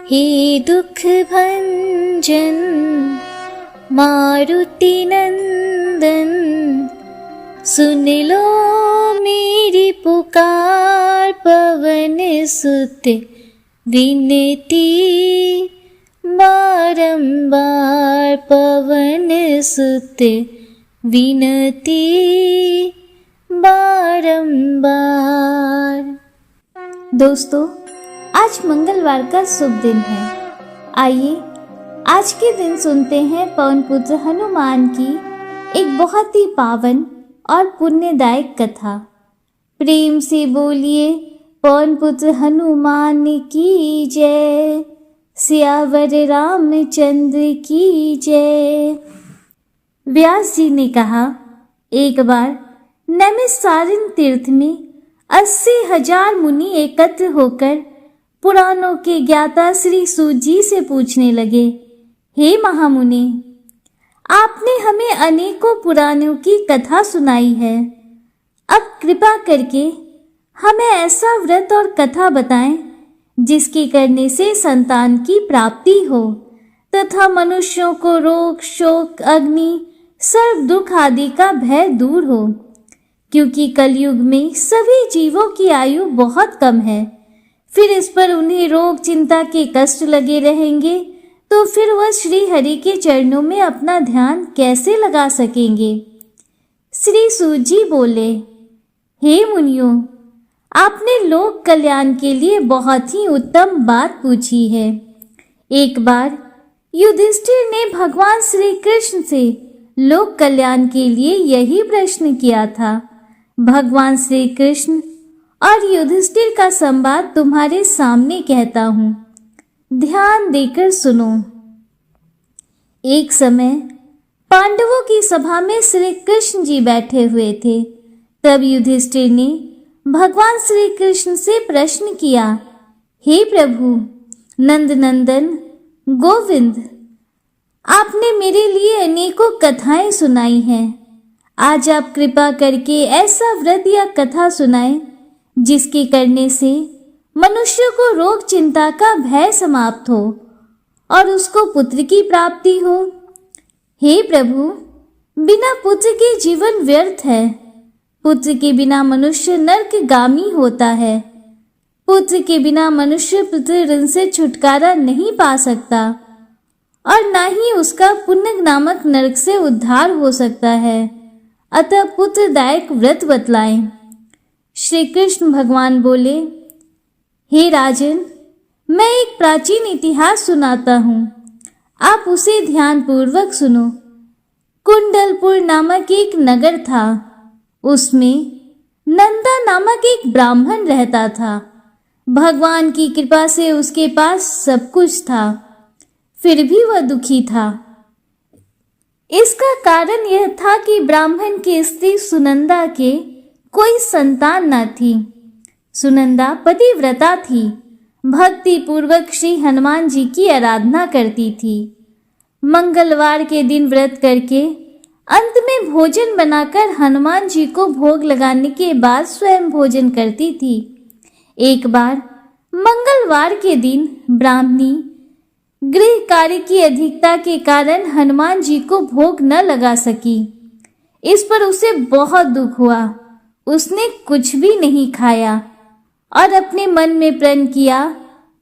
हे दुख भंजन मारुति नंदन, सुन लो मेरी पुकार। पवन सुत विनती बारंबार, पवन सुत विनती बारंबार। दोस्तों, आज मंगलवार का शुभ दिन है। आइए आज के दिन सुनते हैं पवन पुत्र हनुमान की एक बहुत ही पावन और पुण्यदायक कथा। प्रेम से बोलिए पवन पुत्र हनुमान की जय, सियावर रामचंद्र की जय। व्यास जी ने कहा, एक बार नैमिषारण्य तीर्थ में 80,000 मुनि एकत्र होकर पुराणों के ज्ञाता श्री सूत जी से पूछने लगे, हे महामुनि, आपने हमें अनेकों पुराणों की कथा सुनाई है। अब कृपा करके हमें ऐसा व्रत और कथा बताएं जिसके करने से संतान की प्राप्ति हो तथा मनुष्यों को रोग, शोक, अग्नि, सर्व दुख आदि का भय दूर हो, क्योंकि कलयुग में सभी जीवों की आयु बहुत कम है। फिर इस पर उन्हें रोग, चिंता के कष्ट लगे रहेंगे तो फिर वह श्री हरि के चरणों में अपना ध्यान कैसे लगा सकेंगे। श्री सूत जी बोले, हे मुनियों, आपने लोक कल्याण के लिए बहुत ही उत्तम बात पूछी है। एक बार युधिष्ठिर ने भगवान श्री कृष्ण से लोक कल्याण के लिए यही प्रश्न किया था। भगवान श्री कृष्ण और युधिष्ठिर का संवाद तुम्हारे सामने कहता हूँ, ध्यान देकर सुनो। एक समय पांडवों की सभा में श्री कृष्ण जी बैठे हुए थे। तब युधिष्ठिर ने भगवान श्री कृष्ण से प्रश्न किया, हे प्रभु नंद नंदन गोविंद, आपने मेरे लिए अनेकों कथाएं सुनाई हैं। आज आप कृपा करके ऐसा व्रत या कथा सुनाएं जिसके करने से मनुष्य को रोग, चिंता का भय समाप्त हो और उसको पुत्र की प्राप्ति हो। हे प्रभु, बिना पुत्र के जीवन व्यर्थ है। पुत्र के बिना मनुष्य नरकगामी होता है। पुत्र के बिना मनुष्य पितृ ऋण से छुटकारा नहीं पा सकता और ना ही उसका पुण्य नामक नरक से उद्धार हो सकता है। अतः पुत्रदायक व्रत बतलाएं। श्री कृष्ण भगवान बोले, हे राजन, मैं एक प्राचीन इतिहास सुनाता हूँ, आप उसे ध्यान पूर्वक सुनो। कुंडलपुर नामक एक नगर था। उसमें नंदा नामक एक ब्राह्मण रहता था। भगवान की कृपा से उसके पास सब कुछ था, फिर भी वह दुखी था। इसका कारण यह था कि ब्राह्मण की स्त्री सुनंदा के कोई संतान न थी। सुनंदा पतिव्रता थी, भक्ति पूर्वक श्री हनुमान जी की आराधना करती थी। मंगलवार के दिन व्रत करके अंत में भोजन बनाकर हनुमान जी को भोग लगाने के बाद स्वयं भोजन करती थी। एक बार मंगलवार के दिन ब्राह्मणी गृह कार्य की अधिकता के कारण हनुमान जी को भोग न लगा सकी। इस पर उसे बहुत दुख हुआ। उसने कुछ भी नहीं खाया और अपने मन में प्रण किया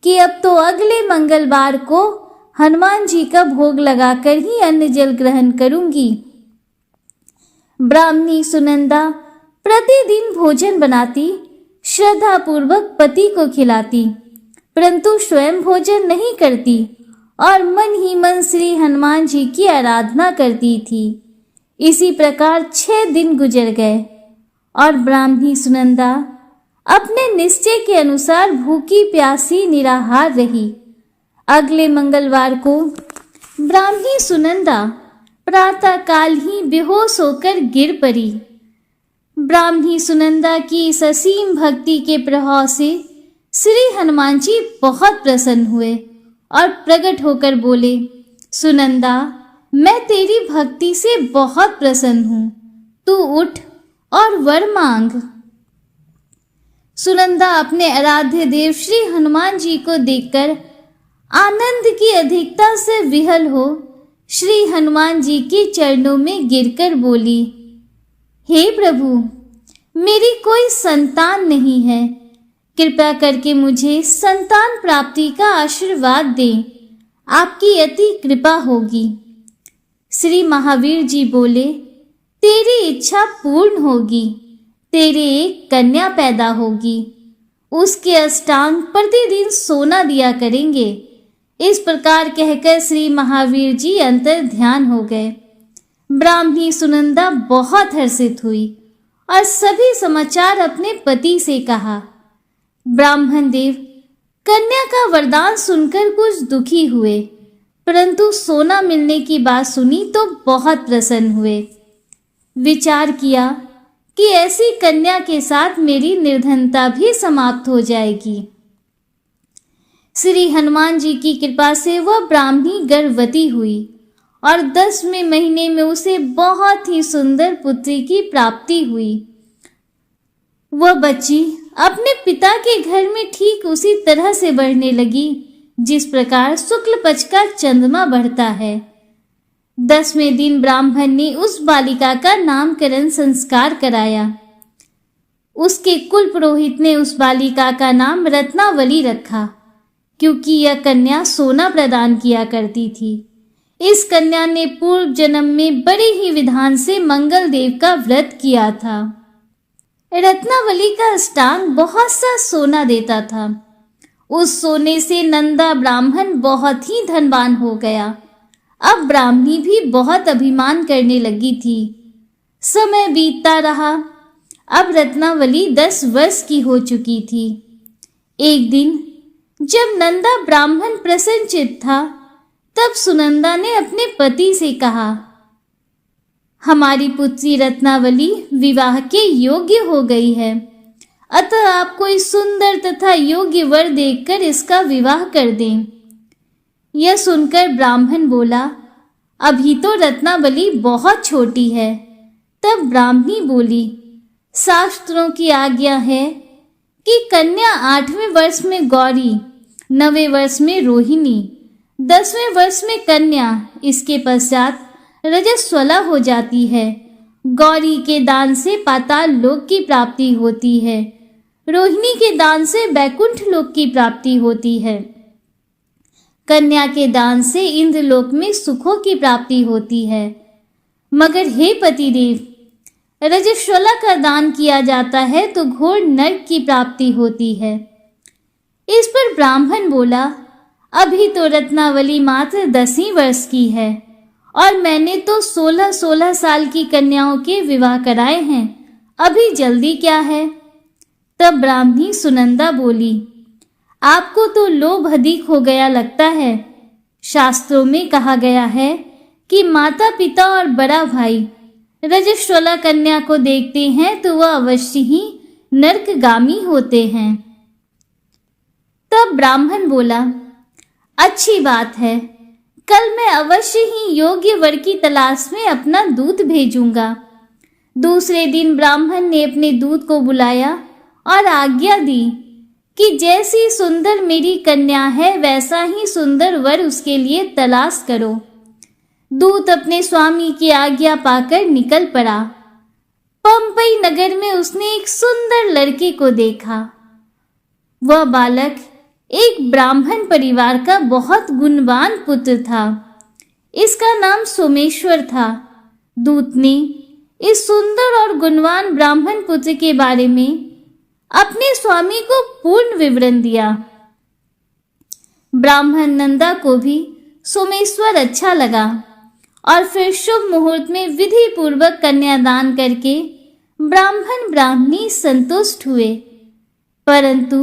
कि अब तो अगले मंगलवार को हनुमान जी का भोग लगाकर ही अन्न जल ग्रहण करूंगी। ब्राह्मणी सुनंदा प्रतिदिन भोजन बनाती, श्रद्धा पूर्वक पति को खिलाती, परंतु स्वयं भोजन नहीं करती और मन ही मन श्री हनुमान जी की आराधना करती थी। इसी प्रकार 6 दिन गुजर गए और ब्राह्मणी सुनंदा अपने निश्चय के अनुसार भूखी प्यासी निराहार रही। अगले मंगलवार को ब्राह्मणी सुनंदा प्रातः काल ही बेहोश होकर गिर पड़ी। ब्राह्मणी सुनंदा की इस असीम भक्ति के प्रभाव से श्री हनुमान जी बहुत प्रसन्न हुए और प्रकट होकर बोले, सुनंदा, मैं तेरी भक्ति से बहुत प्रसन्न हूँ, तू उठ और वर मांग। सुनंदा अपने आराध्य देव श्री हनुमान जी को देखकर आनंद की अधिकता से विहल हो श्री हनुमान जी के चरणों में गिरकर बोली, हे प्रभु, मेरी कोई संतान नहीं है, कृपया करके मुझे संतान प्राप्ति का आशीर्वाद दें, आपकी अति कृपा होगी। श्री महावीर जी बोले, तेरी इच्छा पूर्ण होगी, तेरे एक कन्या पैदा होगी, उसके अष्टांग प्रतिदिन सोना दिया करेंगे। इस प्रकार कहकर श्री महावीर जी अंतर ध्यान हो गए। ब्राह्मणी सुनंदा बहुत हर्षित हुई और सभी समाचार अपने पति से कहा। ब्राह्मण देव कन्या का वरदान सुनकर कुछ दुखी हुए, परंतु सोना मिलने की बात सुनी तो बहुत प्रसन्न हुए। विचार किया कि ऐसी कन्या के साथ मेरी निर्धनता भी समाप्त हो जाएगी। श्री हनुमान जी की कृपा से वह ब्राह्मणी गर्भवती हुई और 10वें महीने में उसे बहुत ही सुंदर पुत्री की प्राप्ति हुई। वह बच्ची अपने पिता के घर में ठीक उसी तरह से बढ़ने लगी जिस प्रकार शुक्ल पक्ष का चंद्रमा बढ़ता है। 10वें दिन ब्राह्मण ने उस बालिका का नामकरण संस्कार कराया। उसके कुल पुरोहित ने उस बालिका का नाम रत्नावली रखा, क्योंकि यह कन्या सोना प्रदान किया करती थी। इस कन्या ने पूर्व जन्म में बड़े ही विधान से मंगल देव का व्रत किया था। रत्नावली का अष्टांग बहुत सा सोना देता था। उस सोने से नंदा ब्राह्मण बहुत ही धनवान हो गया। अब ब्राह्मणी भी बहुत अभिमान करने लगी थी। समय बीतता रहा। अब रत्नावली 10 वर्ष की हो चुकी थी। एक दिन जब नंदा ब्राह्मण प्रसन्नचित्त था, तब सुनंदा ने अपने पति से कहा, हमारी पुत्री रत्नावली विवाह के योग्य हो गई है, अतः आप कोई सुंदर तथा योग्य वर देखकर इसका विवाह कर दें। यह सुनकर ब्राह्मण बोला, अभी तो रत्नावली बहुत छोटी है। तब ब्राह्मणी बोली, शास्त्रों की आज्ञा है कि कन्या 8वें वर्ष में गौरी, 9वें वर्ष में रोहिणी, 10वें वर्ष में कन्या, इसके पश्चात रजस्वला हो जाती है। गौरी के दान से पाताल लोक की प्राप्ति होती है, रोहिणी के दान से बैकुंठ लोक की प्राप्ति होती है, कन्या के दान से इंद्रलोक में सुखों की प्राप्ति होती है। मगर हे पतिदेव, रजस्वला का दान किया जाता है तो घोर नरक की प्राप्ति होती है। इस पर ब्राह्मण बोला, अभी तो रत्नावली मात्र 10 ही वर्ष की है और मैंने तो 16-16 साल की कन्याओं के विवाह कराए हैं, अभी जल्दी क्या है। तब ब्राह्मणी सुनंदा बोली, आपको तो लोभ अधिक हो गया लगता है। शास्त्रों में कहा गया है कि माता पिता और बड़ा भाई रजस्वला कन्या को देखते हैं तो वह अवश्य ही नरकगामी होते हैं। तब ब्राह्मण बोला, अच्छी बात है, कल मैं अवश्य ही योग्य वर की तलाश में अपना दूत भेजूंगा। दूसरे दिन ब्राह्मण ने अपने दूत को बुलाया और आज्ञा दी कि जैसी सुंदर मेरी कन्या है वैसा ही सुंदर वर उसके लिए तलाश करो। दूत अपने स्वामी की आज्ञा पाकर निकल पड़ा। पंपई नगर में उसने एक सुंदर लड़के को देखा। वह बालक एक ब्राह्मण परिवार का बहुत गुणवान पुत्र था। इसका नाम सोमेश्वर था। दूत ने इस सुंदर और गुणवान ब्राह्मण पुत्र के बारे में अपने स्वामी को पूर्ण विवरण दिया। ब्राह्मण नंदा को भी सोमेश्वर अच्छा लगा और फिर शुभ मुहूर्त में विधि पूर्वक कन्यादान करके ब्राह्मण ब्राह्मणी संतुष्ट हुए। परंतु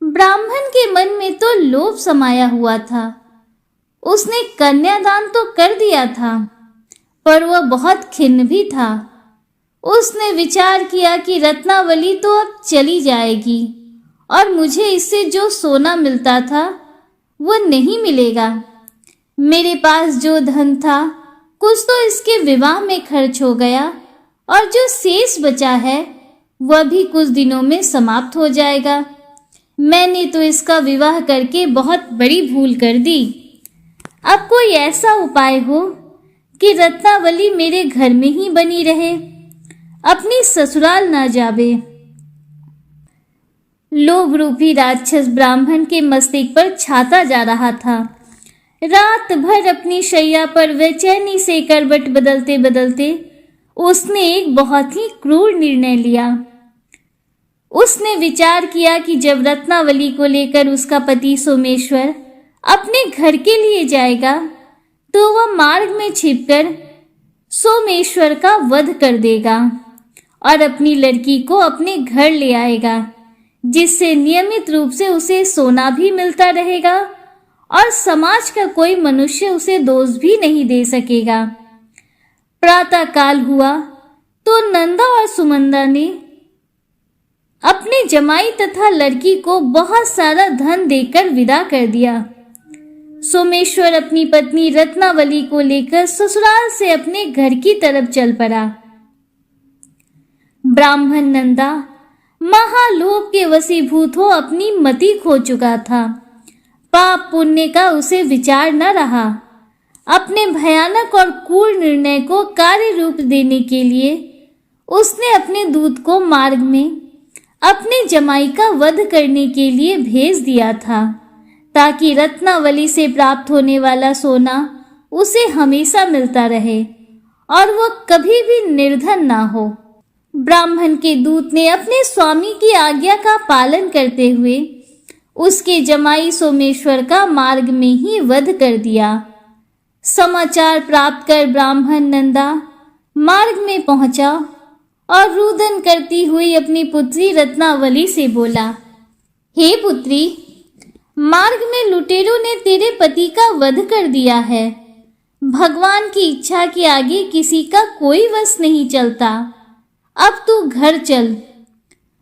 ब्राह्मण के मन में तो लोभ समाया हुआ था। उसने कन्यादान तो कर दिया था, पर वह बहुत खिन्न भी था। उसने विचार किया कि रत्नावली तो अब चली जाएगी और मुझे इससे जो सोना मिलता था वह नहीं मिलेगा। मेरे पास जो धन था कुछ तो इसके विवाह में खर्च हो गया और जो शेष बचा है वह भी कुछ दिनों में समाप्त हो जाएगा। मैंने तो इसका विवाह करके बहुत बड़ी भूल कर दी। अब कोई ऐसा उपाय हो कि रत्नावली मेरे घर में ही बनी रहे, अपनी ससुराल ना जावे। लोभ रूपी राक्षस ब्राह्मण के मस्तिष्क पर छाता जा रहा था। रात भर अपनी शैया पर बेचैनी से करवट बदलते बदलते उसने एक बहुत ही क्रूर निर्णय लिया। उसने विचार किया कि जब रत्नावली को लेकर उसका पति सोमेश्वर अपने घर के लिए जाएगा तो वह मार्ग में छिपकर सोमेश्वर का वध कर देगा और अपनी लड़की को अपने घर ले आएगा, जिससे नियमित रूप से उसे सोना भी मिलता रहेगा और समाज का कोई मनुष्य उसे दोष भी नहीं दे सकेगा। प्रातः काल हुआ तो नंदा और सुमंदा ने अपने जमाई तथा लड़की को बहुत सारा धन देकर विदा कर दिया। सोमेश्वर अपनी पत्नी रत्नावली को लेकर ससुराल से अपने घर की तरफ चल पड़ा। ब्राह्मण नंदा महालोभ के वशीभूत हो अपनी मति खो चुका था। पाप पुण्य का उसे विचार न रहा। अपने भयानक और क्रूर निर्णय को कार्य रूप देने के लिए उसने अपने दूत को मार्ग में अपने जमाई का वध करने के लिए भेज दिया था, ताकि रत्नावली से प्राप्त होने वाला सोना उसे हमेशा मिलता रहे और वो कभी भी निर्धन ना हो। ब्राह्मण के दूत ने अपने स्वामी की आज्ञा का पालन करते हुए उसके जमाई सोमेश्वर का मार्ग में ही वध कर दिया। समाचार प्राप्त कर ब्राह्मण नंदा मार्ग में पहुंचा और रुदन करती हुई अपनी पुत्री रत्नावली से बोला, हे पुत्री, मार्ग में लुटेरों ने तेरे पति का वध कर दिया है। भगवान की इच्छा के आगे किसी का कोई वश नहीं चलता। अब तू घर चल,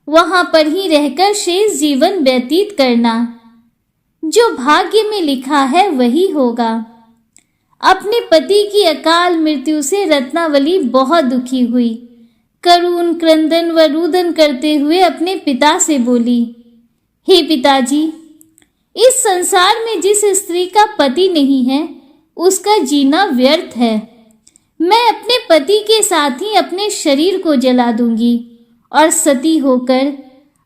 वहां पर ही रहकर शेष जीवन व्यतीत करना। जो भाग्य में लिखा है वही होगा। अपने पति की अकाल मृत्यु से रत्नावली बहुत दुखी हुई। करुण क्रंदन व रुदन करते हुए अपने पिता से बोली, हे पिताजी, इस संसार में जिस स्त्री का पति नहीं है उसका जीना व्यर्थ है। मैं अपने पति के साथ ही अपने शरीर को जला दूंगी और सती होकर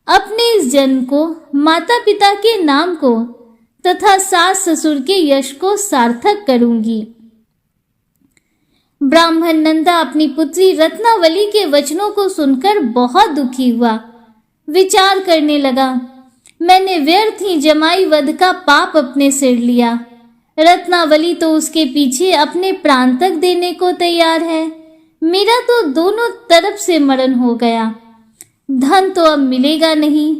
अपने इस जन्म को, माता पिता के नाम को तथा सास ससुर के यश को सार्थक करूंगी। ब्राह्मण नंदा अपनी पुत्री रत्नावली के वचनों को सुनकर बहुत दुखी हुआ। विचार करने लगा, मैंने व्यर्थ ही जमाई वध का पाप अपने सिर लिया। रत्नावली तो उसके पीछे अपने प्राण तक देने को तैयार है। मेरा तो दोनों तरफ से मरण हो गया। धन तो अब मिलेगा नहीं।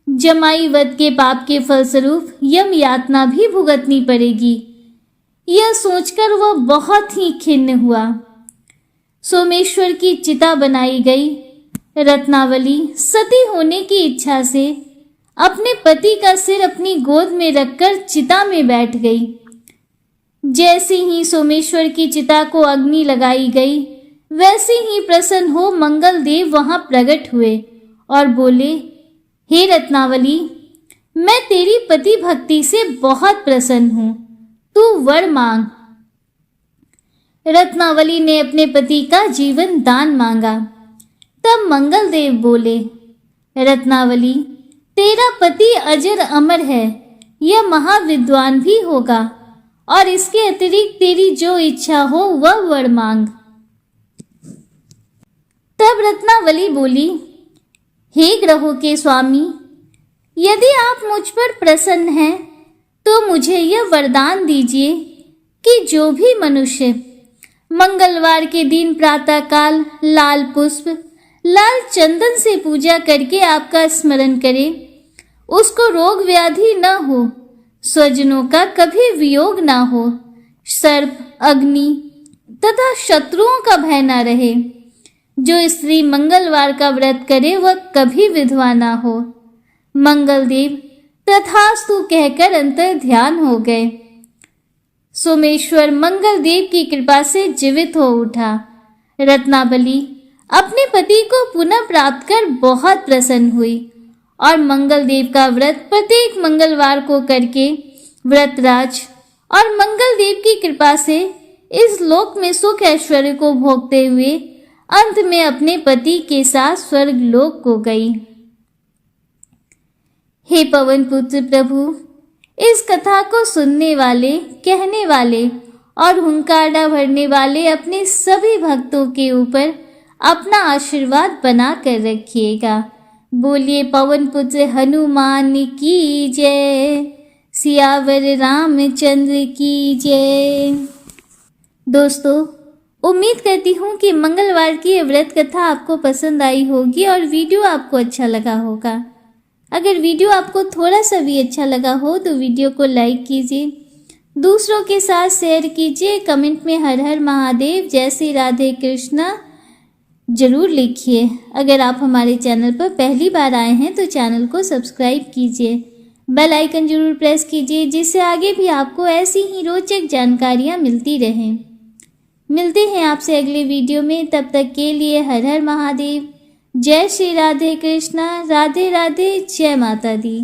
जमाई वध के पाप के फलस्वरूप यम यातना भी भुगतनी पड़ेगी। यह सोचकर वह बहुत ही खिन्न हुआ। सोमेश्वर की चिता बनाई गई। रत्नावली सती होने की इच्छा से अपने पति का सिर अपनी गोद में रखकर चिता में बैठ गई। जैसे ही सोमेश्वर की चिता को अग्नि लगाई गई, वैसे ही प्रसन्न हो मंगल देव वहां प्रकट हुए और बोले, हे रत्नावली, मैं तेरी पति भक्ति से बहुत प्रसन्न हूं, तू वर मांग। रत्नावली ने अपने पति का जीवन दान मांगा। तब मंगल देव बोले, रत्नावली, तेरा पति अजर अमर है, यह महाविद्वान भी होगा और इसके अतिरिक्त तेरी जो इच्छा हो वह वर मांग। तब रत्नावली बोली, हे ग्रहों के स्वामी, यदि आप मुझ पर प्रसन्न हैं तो मुझे यह वरदान दीजिए कि जो भी मनुष्य मंगलवार के दिन प्रातःकाल लाल पुष्प, लाल चंदन से पूजा करके आपका स्मरण करे, उसको रोग व्याधि न हो, स्वजनों का कभी वियोग ना हो, सर्प, अग्नि तथा शत्रुओं का भय ना रहे। जो स्त्री मंगलवार का व्रत करे वह कभी विधवा ना हो। मंगलदेव तथास्तु कहकर अंतर ध्यान हो गए। सोमेश्वर मंगलदेव की कृपा से जीवित हो उठा। रत्नावली अपने पति को पुनः प्राप्त कर बहुत प्रसन्न हुई और मंगल देव का व्रत प्रत्येक मंगलवार को करके व्रतराज और मंगल देव की कृपा से इस लोक में सुख ऐश्वर्य को भोगते हुए अंत में अपने पति के साथ स्वर्ग लोक को गई। हे पवन पुत्र प्रभु, इस कथा को सुनने वाले, कहने वाले और हुंकारा भरने वाले अपने सभी भक्तों के ऊपर अपना आशीर्वाद बना कर रखिएगा। बोलिए पवन पुत्र हनुमान की जय, सियावर रामचंद्र की जय। दोस्तों, उम्मीद करती हूँ कि मंगलवार की ये व्रत कथा आपको पसंद आई होगी और वीडियो आपको अच्छा लगा होगा। अगर वीडियो आपको थोड़ा सा भी अच्छा लगा हो तो वीडियो को लाइक कीजिए, दूसरों के साथ शेयर कीजिए, कमेंट में हर हर महादेव, जय श्री राधे कृष्णा जरूर लिखिए। अगर आप हमारे चैनल पर पहली बार आए हैं तो चैनल को सब्सक्राइब कीजिए, बेल आइकन जरूर प्रेस कीजिए, जिससे आगे भी आपको ऐसी ही रोचक जानकारियाँ मिलती रहें। मिलते हैं आपसे अगले वीडियो में, तब तक के लिए हर हर महादेव, जय श्री राधे कृष्णा, राधे राधे, जय माता दी।